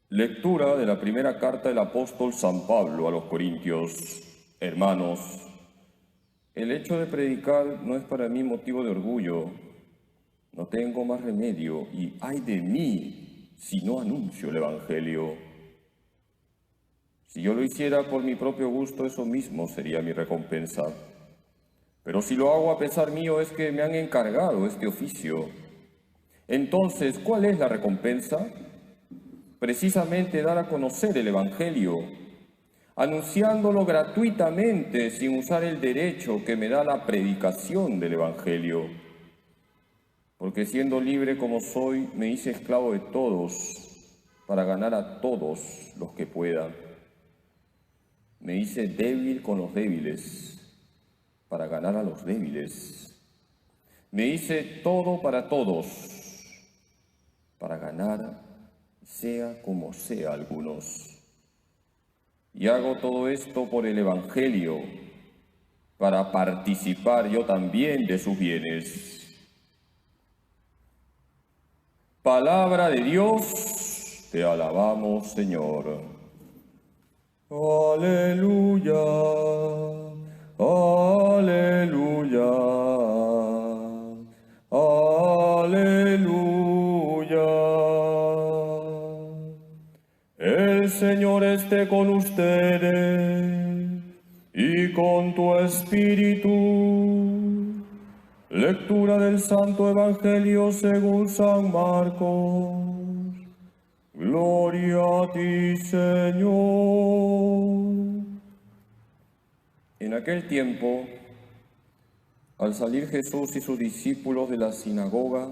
Lectura de la primera carta del apóstol San Pablo a los Corintios. Hermanos, el hecho de predicar no es para mí motivo de orgullo. No tengo más remedio y ay de mí si no anuncio el Evangelio. Si yo lo hiciera por mi propio gusto, eso mismo sería mi recompensa. Pero si lo hago a pesar mío es que me han encargado este oficio. Entonces, ¿cuál es la recompensa? Precisamente dar a conocer el Evangelio, anunciándolo gratuitamente sin usar el derecho que me da la predicación del Evangelio. Porque siendo libre como soy, me hice esclavo de todos para ganar a todos los que pueda. Me hice débil con los débiles para ganar a los débiles. Me hice todo para todos para ganar sea como sea algunos. Y hago todo esto por el Evangelio, para participar yo también de sus bienes. Palabra de Dios, te alabamos, Señor. Aleluya, aleluya, aleluya. El Señor esté con ustedes y con tu espíritu. Lectura del Santo Evangelio según San Marcos. Gloria a ti, Señor. En aquel tiempo, al salir Jesús y sus discípulos de la sinagoga,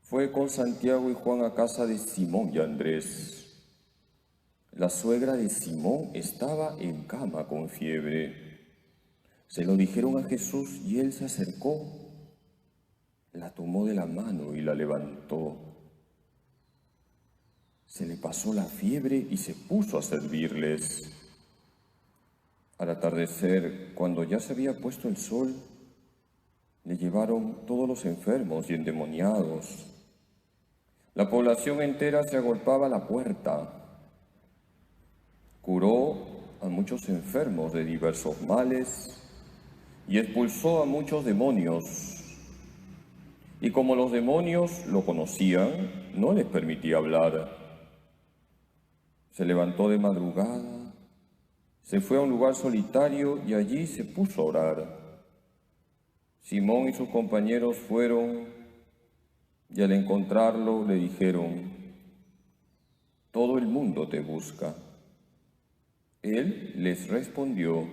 fue con Santiago y Juan a casa de Simón y Andrés. La suegra de Simón estaba en cama con fiebre. Se lo dijeron a Jesús y él se acercó, la tomó de la mano y la levantó. Se le pasó la fiebre y se puso a servirles. Al atardecer, cuando ya se había puesto el sol, le llevaron todos los enfermos y endemoniados. La población entera se agolpaba a la puerta. Curó a muchos enfermos de diversos males y expulsó a muchos demonios. Y como los demonios lo conocían, no les permitía hablar. Se levantó de madrugada, se fue a un lugar solitario y allí se puso a orar. Simón y sus compañeros fueron y al encontrarlo le dijeron: todo el mundo te busca. Él les respondió: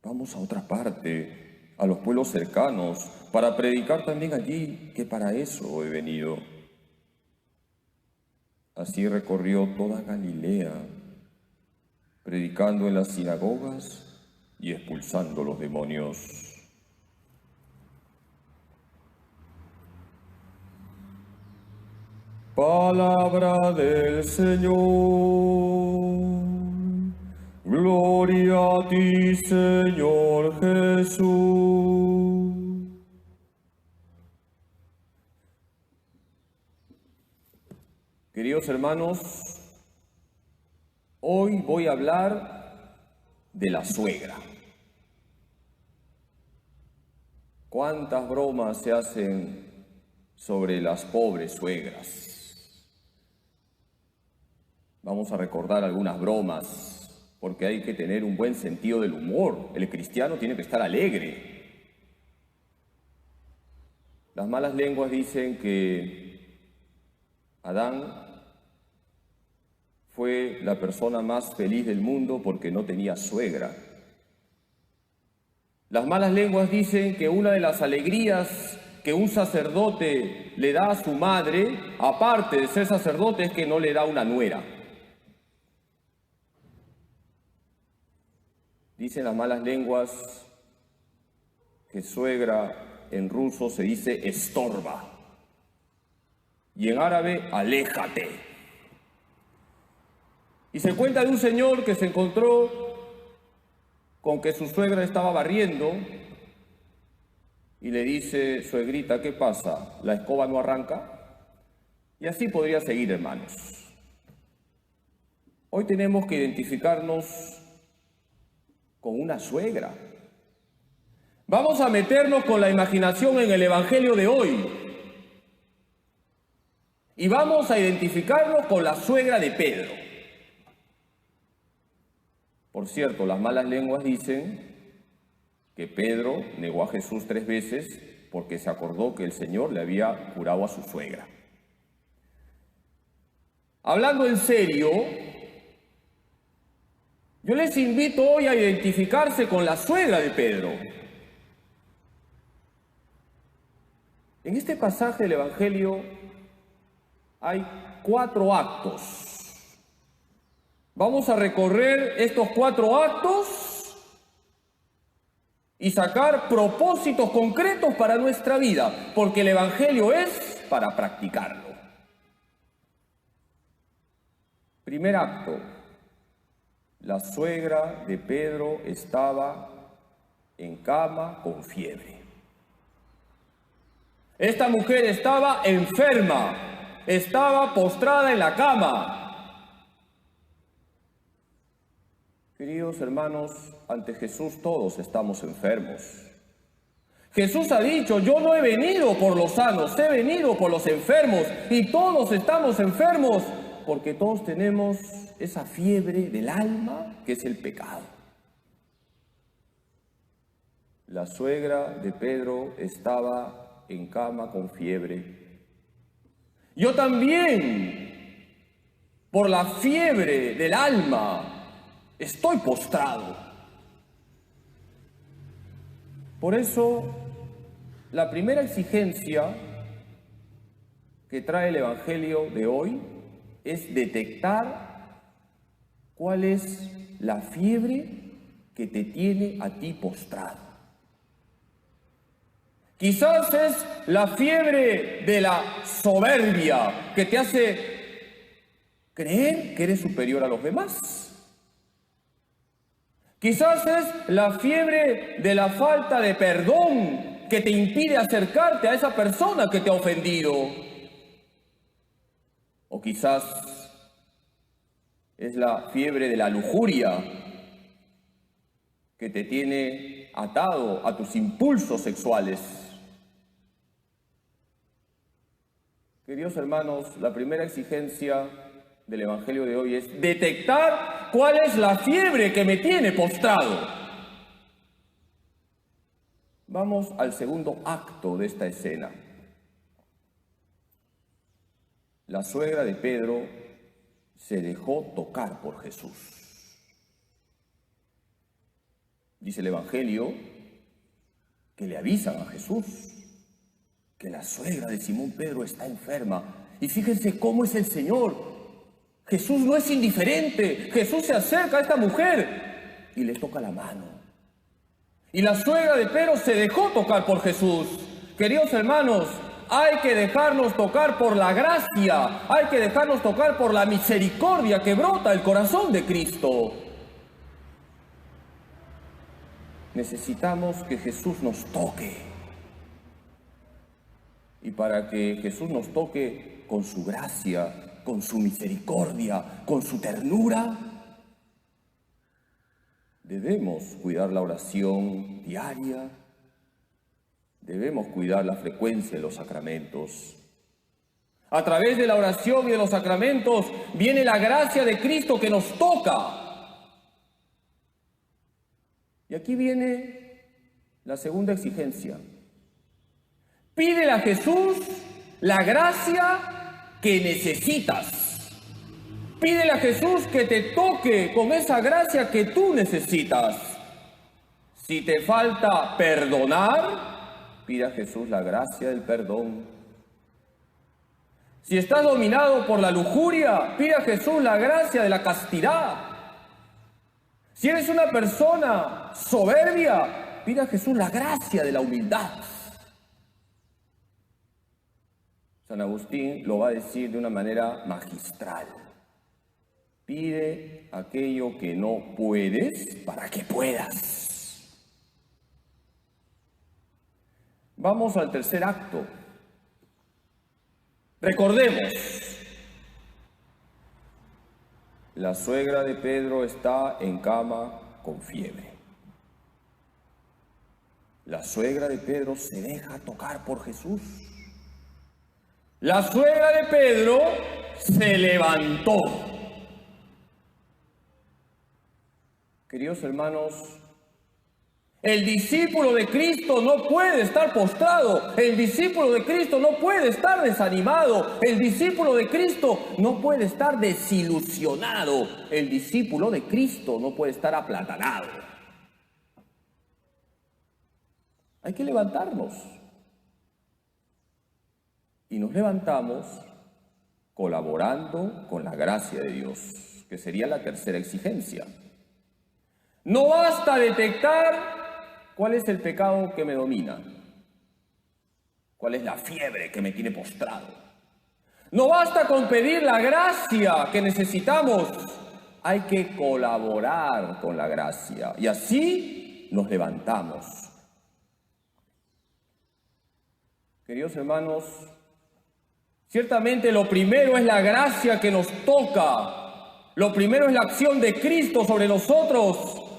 vamos a otra parte, a los pueblos cercanos, para predicar también allí, que para eso he venido. Así recorrió toda Galilea, predicando en las sinagogas y expulsando los demonios. Palabra del Señor. Gloria a ti, Señor Jesús. Queridos hermanos, hoy voy a hablar de la suegra. ¿Cuántas bromas se hacen sobre las pobres suegras? Vamos a recordar algunas bromas, porque hay que tener un buen sentido del humor. El cristiano tiene que estar alegre. Las malas lenguas dicen que Adán fue la persona más feliz del mundo porque no tenía suegra. Las malas lenguas dicen que una de las alegrías que un sacerdote le da a su madre, aparte de ser sacerdote, es que no le da una nuera. Dicen las malas lenguas que suegra en ruso se dice estorba y en árabe aléjate. Y se cuenta de un señor que se encontró con que su suegra estaba barriendo y le dice: suegrita, ¿qué pasa? ¿La escoba no arranca? Y así podría seguir, hermanos. Hoy tenemos que identificarnos con una suegra. Vamos a meternos con la imaginación en el Evangelio de hoy. Y vamos a identificarnos con la suegra de Pedro. Por cierto, las malas lenguas dicen que Pedro negó a Jesús 3 veces porque se acordó que el Señor le había curado a su suegra. Hablando en serio, yo les invito hoy a identificarse con la suegra de Pedro. En este pasaje del Evangelio hay 4 actos. Vamos a recorrer estos 4 actos y sacar propósitos concretos para nuestra vida, porque el Evangelio es para practicarlo. Primer acto. La suegra de Pedro estaba en cama con fiebre. Esta mujer estaba enferma, estaba postrada en la cama. Queridos hermanos, ante Jesús todos estamos enfermos. Jesús ha dicho, yo no he venido por los sanos, he venido por los enfermos, y todos estamos enfermos porque todos tenemos esa fiebre del alma que es el pecado. La suegra de Pedro estaba en cama con fiebre. Yo también, por la fiebre del alma, estoy postrado. Por eso, la primera exigencia que trae el Evangelio de hoy es detectar cuál es la fiebre que te tiene a ti postrado. Quizás es la fiebre de la soberbia que te hace creer que eres superior a los demás. Quizás es la fiebre de la falta de perdón que te impide acercarte a esa persona que te ha ofendido. O quizás es la fiebre de la lujuria que te tiene atado a tus impulsos sexuales. Queridos hermanos, la primera exigencia del Evangelio de hoy es detectar cuál es la fiebre que me tiene postrado. Vamos al segundo acto de esta escena. La suegra de Pedro se dejó tocar por Jesús. Dice el Evangelio que le avisan a Jesús que la suegra de Simón Pedro está enferma. Y fíjense cómo es el Señor. Jesús no es indiferente. Jesús se acerca a esta mujer y le toca la mano. Y la suegra de Pedro se dejó tocar por Jesús. Queridos hermanos, hay que dejarnos tocar por la gracia, hay que dejarnos tocar por la misericordia que brota del corazón de Cristo. Necesitamos que Jesús nos toque. Y para que Jesús nos toque con su gracia, con su misericordia, con su ternura, debemos cuidar la oración diaria. Debemos cuidar la frecuencia de los sacramentos. A través de la oración y de los sacramentos viene la gracia de Cristo que nos toca. Y aquí viene la segunda exigencia. Pídele a Jesús la gracia que necesitas. Pídele a Jesús que te toque con esa gracia que tú necesitas. Si te falta perdonar, pide a Jesús la gracia del perdón. Si estás dominado por la lujuria, pide a Jesús la gracia de la castidad. Si eres una persona soberbia, pide a Jesús la gracia de la humildad. San Agustín lo va a decir de una manera magistral. Pide aquello que no puedes para que puedas. Vamos al tercer acto. Recordemos, la suegra de Pedro está en cama con fiebre. La suegra de Pedro se deja tocar por Jesús. La suegra de Pedro se levantó. Queridos hermanos, el discípulo de Cristo no puede estar postrado, el discípulo de Cristo no puede estar desanimado, el discípulo de Cristo no puede estar desilusionado, el discípulo de Cristo no puede estar aplatanado. Hay que levantarnos. Y nos levantamos colaborando con la gracia de Dios, que sería la tercera exigencia. No basta detectar cuál es el pecado que me domina, cuál es la fiebre que me tiene postrado. No basta con pedir la gracia que necesitamos, hay que colaborar con la gracia y así nos levantamos. Queridos hermanos, ciertamente lo primero es la gracia que nos toca, lo primero es la acción de Cristo sobre nosotros.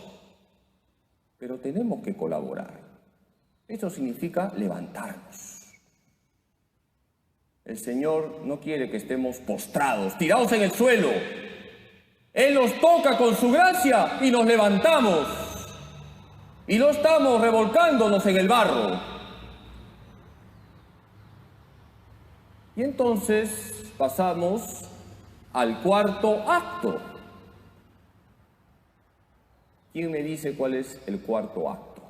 Pero tenemos que colaborar. Eso significa levantarnos. El Señor no quiere que estemos postrados, tirados en el suelo. Él nos toca con su gracia y nos levantamos. Y no estamos revolcándonos en el barro. Y entonces pasamos al cuarto acto. ¿Quién me dice cuál es el cuarto acto?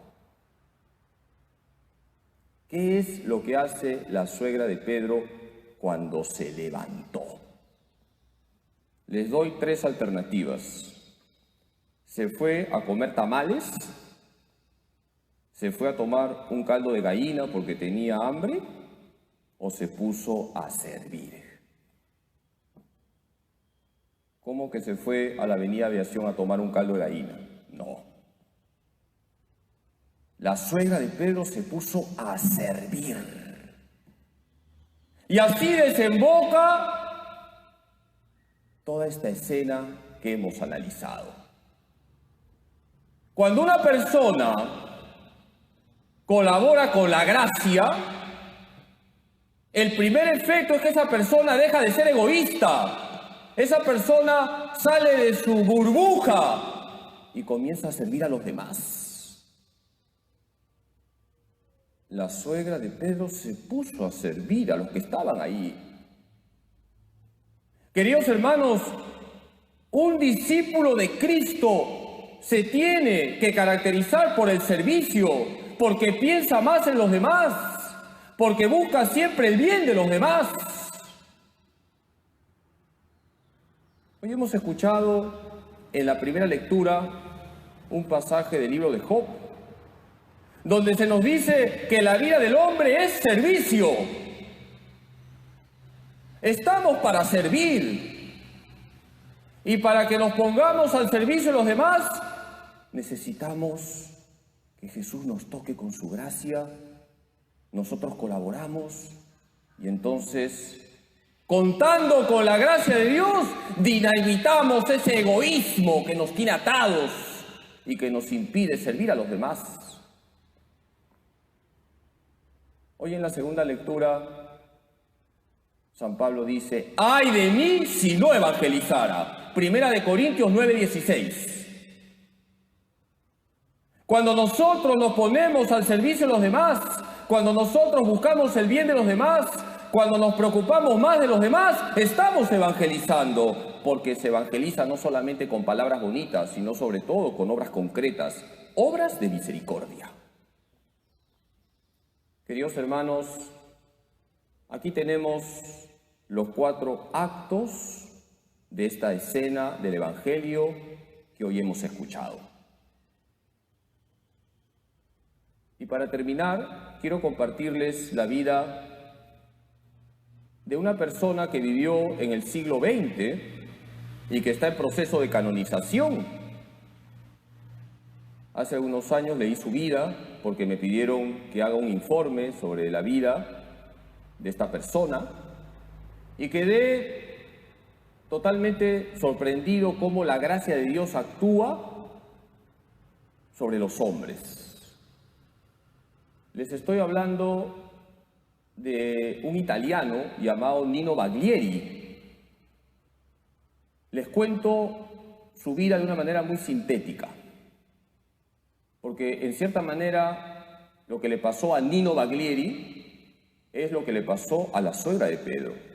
¿Qué es lo que hace la suegra de Pedro cuando se levantó? Les doy 3 alternativas. Se fue a comer tamales, se fue a tomar un caldo de gallina porque tenía hambre, o se puso a servir. ¿Cómo que se fue a la Avenida Aviación a tomar un caldo de gallina? No. La suegra de Pedro se puso a servir. Y así desemboca toda esta escena que hemos analizado. Cuando una persona colabora con la gracia, el primer efecto es que esa persona deja de ser egoísta. Esa persona sale de su burbuja y comienza a servir a los demás. La suegra de Pedro se puso a servir a los que estaban ahí. Queridos hermanos, un discípulo de Cristo se tiene que caracterizar por el servicio, porque piensa más en los demás, porque busca siempre el bien de los demás. Hoy hemos escuchado en la primera lectura un pasaje del libro de Job, donde se nos dice que la vida del hombre es servicio. Estamos para servir. Y para que nos pongamos al servicio de los demás, necesitamos que Jesús nos toque con su gracia, nosotros colaboramos y entonces, contando con la gracia de Dios, dinamitamos ese egoísmo que nos tiene atados y que nos impide servir a los demás. Hoy en la segunda lectura, San Pablo dice: ¡ay de mí si no evangelizara! Primera de Corintios 9:16. Cuando nosotros nos ponemos al servicio de los demás, cuando nosotros buscamos el bien de los demás, cuando nos preocupamos más de los demás, estamos evangelizando, porque se evangeliza no solamente con palabras bonitas, sino sobre todo con obras concretas, obras de misericordia. Queridos hermanos, aquí tenemos los 4 actos de esta escena del Evangelio que hoy hemos escuchado. Y para terminar, quiero compartirles la vida de una persona que vivió en el siglo XX y que está en proceso de canonización. Hace unos años leí su vida porque me pidieron que haga un informe sobre la vida de esta persona y quedé totalmente sorprendido cómo la gracia de Dios actúa sobre los hombres. Les estoy hablando de un italiano llamado Nino Baglieri. Les cuento su vida de una manera muy sintética, porque en cierta manera lo que le pasó a Nino Baglieri es lo que le pasó a la suegra de Pedro.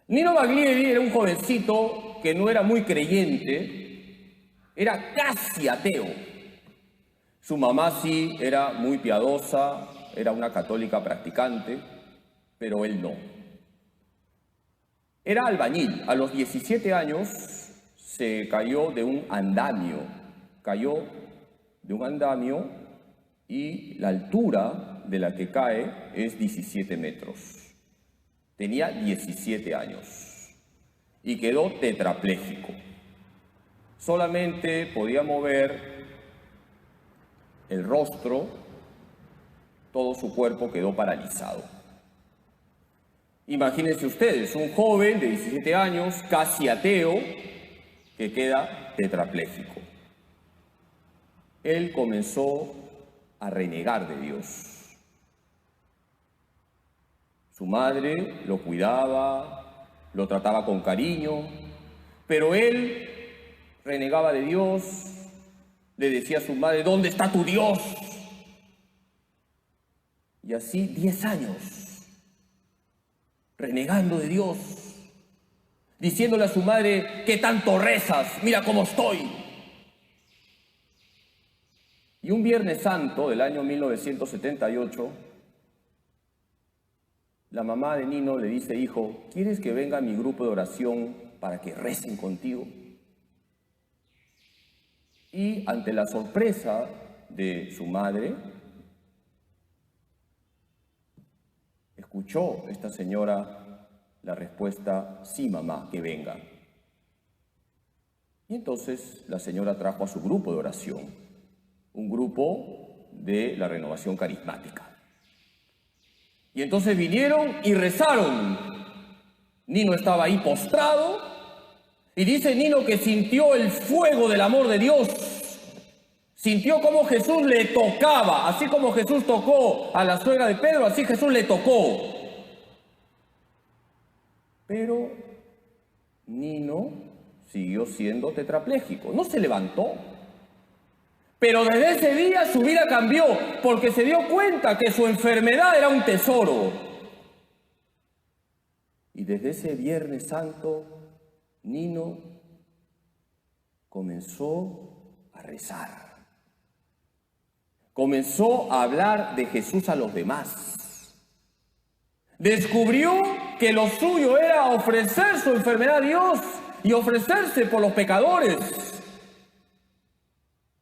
Nino Baglieri era un jovencito que no era muy creyente, era casi ateo. Su mamá sí era muy piadosa, era una católica practicante, pero él no. Era albañil. A los 17 años se cayó de un andamio. Cayó de un andamio y la altura de la que cae es 17 metros. Tenía 17 años y quedó tetrapléjico. Solamente podía mover el rostro, todo su cuerpo quedó paralizado. Imagínense ustedes, un joven de 17 años, casi ateo, que queda tetrapléjico. Él comenzó a renegar de Dios. Su madre lo cuidaba, lo trataba con cariño, pero él renegaba de Dios, le decía a su madre, ¿dónde está tu Dios? Y así 10 años, renegando de Dios, diciéndole a su madre, ¿qué tanto rezas? Mira cómo estoy. Y un Viernes Santo del año 1978, la mamá de Nino le dice, hijo, ¿quieres que venga a mi grupo de oración para que recen contigo? Y ante la sorpresa de su madre, escuchó esta señora la respuesta, sí mamá, que venga. Y entonces la señora trajo a su grupo de oración, un grupo de la Renovación Carismática. Y entonces vinieron y rezaron. Nino estaba ahí postrado y dice Nino que sintió el fuego del amor de Dios. Sintió cómo Jesús le tocaba, así como Jesús tocó a la suegra de Pedro, así Jesús le tocó. Pero Nino siguió siendo tetrapléjico, no se levantó. Pero desde ese día su vida cambió, porque se dio cuenta que su enfermedad era un tesoro. Y desde ese Viernes Santo, Nino comenzó a rezar. Comenzó a hablar de Jesús a los demás. Descubrió que lo suyo era ofrecer su enfermedad a Dios y ofrecerse por los pecadores.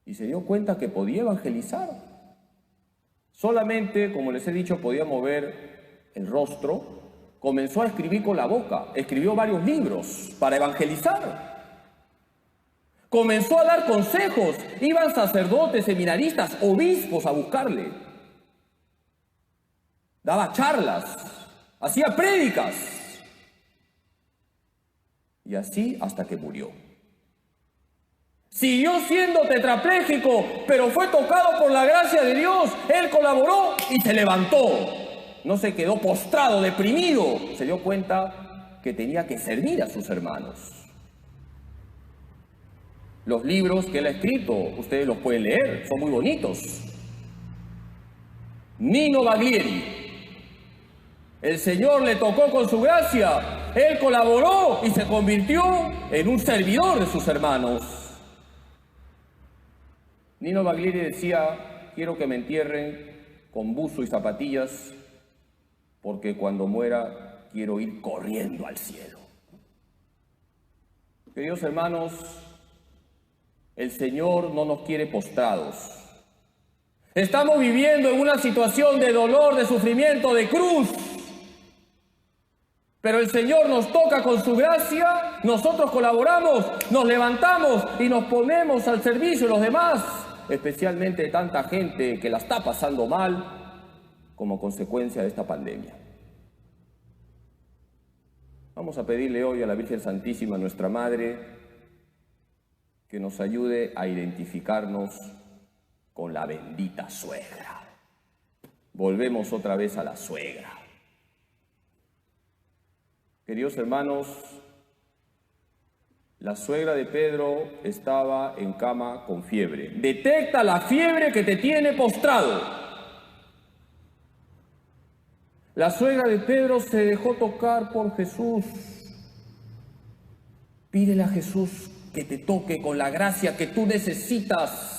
Y se dio cuenta que podía evangelizar. Solamente, como les he dicho, podía mover el rostro. Comenzó a escribir con la boca. Escribió varios libros para evangelizar. Comenzó a dar consejos. Iban sacerdotes, seminaristas, obispos a buscarle. Daba charlas. Hacía prédicas. Y así hasta que murió. Siguió siendo tetrapléjico, pero fue tocado por la gracia de Dios. Él colaboró y se levantó. No se quedó postrado, deprimido. Se dio cuenta que tenía que servir a sus hermanos. Los libros que él ha escrito, ustedes los pueden leer, son muy bonitos. Nino Baglieri. El Señor le tocó con su gracia. Él colaboró y se convirtió en un servidor de sus hermanos. Nino Baglieri decía, quiero que me entierren con buzo y zapatillas, porque cuando muera quiero ir corriendo al cielo. Queridos hermanos, el Señor no nos quiere postrados. Estamos viviendo en una situación de dolor, de sufrimiento, de cruz. Pero el Señor nos toca con su gracia, nosotros colaboramos, nos levantamos y nos ponemos al servicio de los demás. Especialmente de tanta gente que la está pasando mal como consecuencia de esta pandemia. Vamos a pedirle hoy a la Virgen Santísima, nuestra Madre, que nos ayude a identificarnos con la bendita suegra. Volvemos otra vez a la suegra. Queridos hermanos, la suegra de Pedro estaba en cama con fiebre. Detecta la fiebre que te tiene postrado. La suegra de Pedro se dejó tocar por Jesús. Pídele a Jesús que te toque con la gracia que tú necesitas.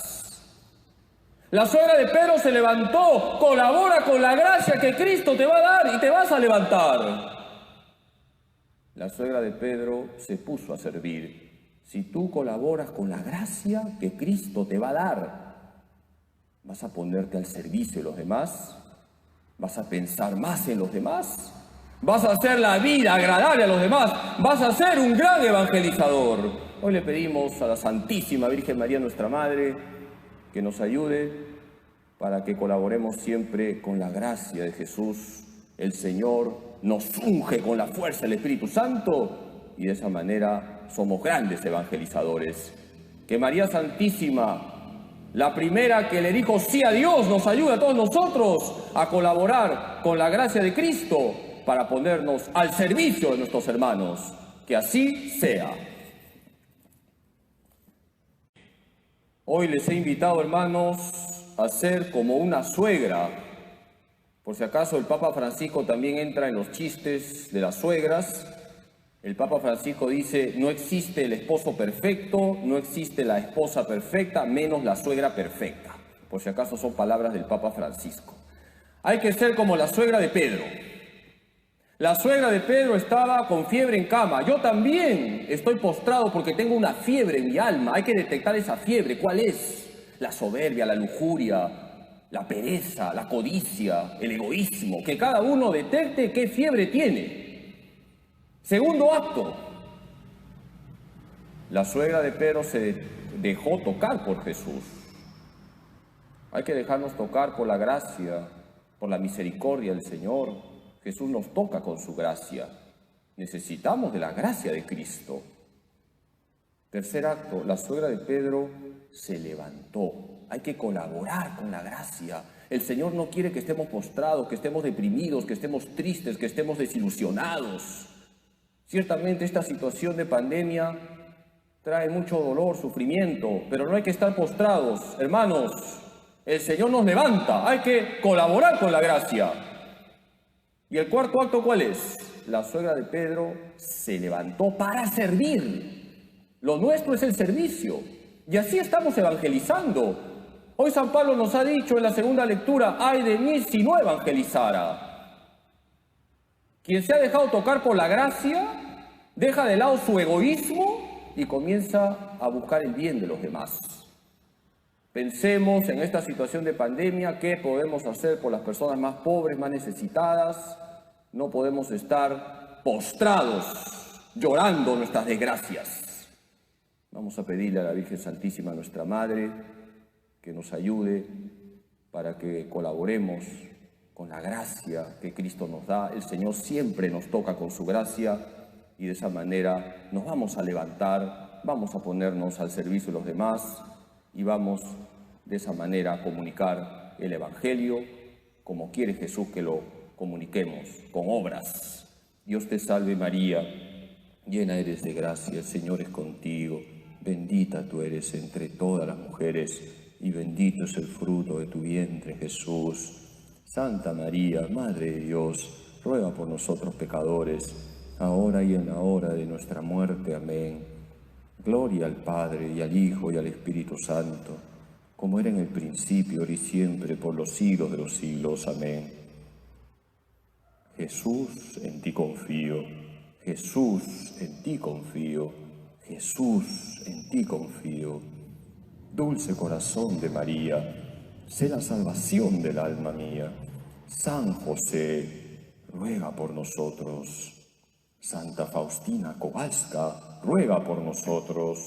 La suegra de Pedro se levantó, colabora con la gracia que Cristo te va a dar y te vas a levantar. La suegra de Pedro se puso a servir. Si tú colaboras con la gracia que Cristo te va a dar, vas a ponerte al servicio de los demás, vas a pensar más en los demás, vas a hacer la vida agradable a los demás, vas a ser un gran evangelizador. Hoy le pedimos a la Santísima Virgen María, nuestra Madre, que nos ayude para que colaboremos siempre con la gracia de Jesús. El Señor nos unge con la fuerza del Espíritu Santo y de esa manera somos grandes evangelizadores. Que María Santísima, la primera que le dijo sí a Dios, nos ayude a todos nosotros a colaborar con la gracia de Cristo para ponernos al servicio de nuestros hermanos. Que así sea. Hoy les he invitado, hermanos, a ser como una suegra. Por si acaso el Papa Francisco también entra en los chistes de las suegras. El Papa Francisco dice, no existe el esposo perfecto, no existe la esposa perfecta, menos la suegra perfecta. Por si acaso son palabras del Papa Francisco. Hay que ser como la suegra de Pedro. La suegra de Pedro estaba con fiebre en cama. Yo también estoy postrado porque tengo una fiebre en mi alma. Hay que detectar esa fiebre. ¿Cuál es? La soberbia, la lujuria, la pereza, la codicia, el egoísmo. Que cada uno detecte qué fiebre tiene. Segundo acto, la suegra de Pedro se dejó tocar por Jesús. Hay que dejarnos tocar por la gracia, por la misericordia del Señor. Jesús nos toca con su gracia. Necesitamos de la gracia de Cristo. Tercer acto, la suegra de Pedro se levantó. Hay que colaborar con la gracia. El Señor no quiere que estemos postrados, que estemos deprimidos, que estemos tristes, que estemos desilusionados. Ciertamente esta situación de pandemia trae mucho dolor, sufrimiento, pero no hay que estar postrados. Hermanos, el Señor nos levanta, hay que colaborar con la gracia. ¿Y el cuarto acto cuál es? La suegra de Pedro se levantó para servir. Lo nuestro es el servicio. Y así estamos evangelizando. Hoy San Pablo nos ha dicho en la segunda lectura, ay de mí si no evangelizara. Quien se ha dejado tocar por la gracia, deja de lado su egoísmo y comienza a buscar el bien de los demás. Pensemos en esta situación de pandemia, ¿qué podemos hacer por las personas más pobres, más necesitadas? No podemos estar postrados, llorando nuestras desgracias. Vamos a pedirle a la Virgen Santísima, nuestra Madre, que nos ayude para que colaboremos con la gracia que Cristo nos da. El Señor siempre nos toca con su gracia y de esa manera nos vamos a levantar, vamos a ponernos al servicio de los demás y vamos de esa manera a comunicar el Evangelio como quiere Jesús que lo comuniquemos, con obras. Dios te salve María, llena eres de gracia, el Señor es contigo, bendita tú eres entre todas las mujeres y bendito es el fruto de tu vientre Jesús. Santa María, Madre de Dios, ruega por nosotros pecadores, ahora y en la hora de nuestra muerte. Amén. Gloria al Padre, y al Hijo, y al Espíritu Santo, como era en el principio, ahora y siempre, por los siglos de los siglos. Amén. Jesús, en ti confío. Jesús, en ti confío. Jesús, en ti confío. Dulce corazón de María, sé la salvación del alma mía. San José, ruega por nosotros. Santa Faustina Kowalska, ruega por nosotros.